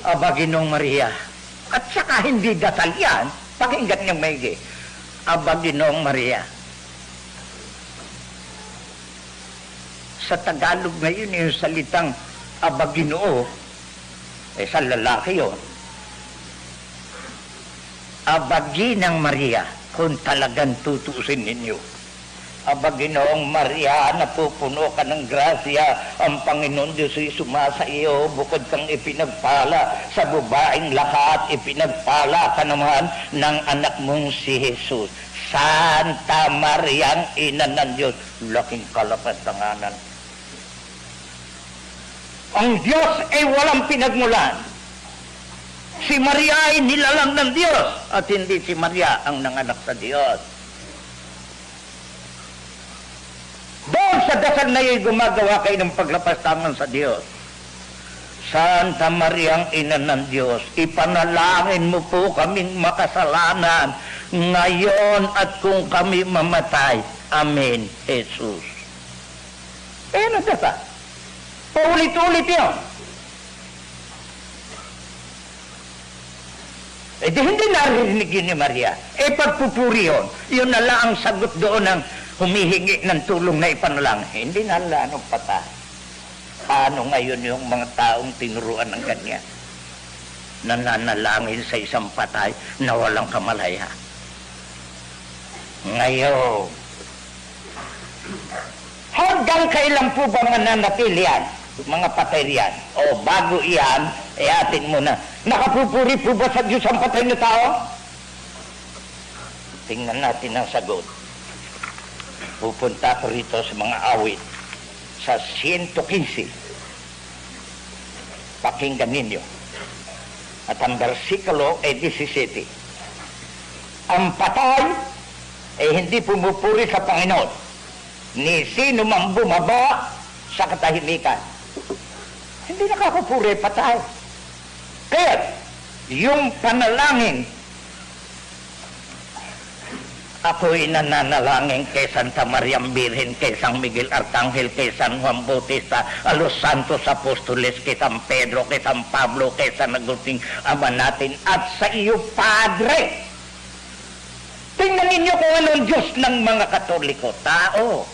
Aba, Ginoong Maria. At saka hindi dasal yan. Pakinggan niyong maigi. Aba, Ginoong Maria. Sa Tagalog ngayon yung salitang Aba, Ginoo, sa lalaki yun. Aba, Ginang Maria, kung talagang tutusin ninyo. Aba, Ginoong Maria, napupuno ka ng grasya, ang Panginoon Diyos ay sumasa iyo, bukod kang ipinagpala sa babaeng lahat, ipinagpala ka naman ng anak mong si Jesus. Santa Maria, ang ina ng Diyos. Laking kalapatanganan. Ang Diyos ay walang pinagmulan. Si Maria ay nilalang ng Diyos at hindi si Maria ang nanganak sa Diyos. Doon sa dasal na yun, gumagawa kayo ng paglapastangan sa Diyos. Santa Maria, ang ina ng Diyos, ipanalangin mo po kaming makasalanan ngayon at kung kami mamatay. Amen, Jesus. Ano dasal? Paulit-ulit yun. Di hindi narinig yun ni Maria. Pagpupuri yun. Yun na lang ang sagot doon ng humihingi ng tulong na ipanalangin. Hindi na lang ang patay. Paano ngayon yung mga taong tinuruan ng ganyan? Nananalangin sa isang patay na walang kamalaya. Ngayon, hanggang kailan po ba mananatili yan? Mga patay riyan. O bago iyan, atin mo na. Nakapupuri po ba sa Diyos ang patay na tao? Tingnan natin ang sagot. Pupunta ko rito sa mga awit. Sa 115. Pakinggan ninyo. At ang versikulo ay 17. Ang patay ay hindi pumupuri sa Panginoon. Ni sino mang bumaba sa katahimikan. Hindi nakakupuri, patay. Kaya, yung panalangin, ako'y nananalangin kay Santa Maria Birhen, kay San Miguel Arcangel, kay San Juan Bautista, a los Santos Apostoles, kay San Pedro, kay San Pablo, kay San Agustin, Ama natin, at sa iyo, Padre. Tingnan ninyo kung anong Diyos ng mga Katoliko. Tao.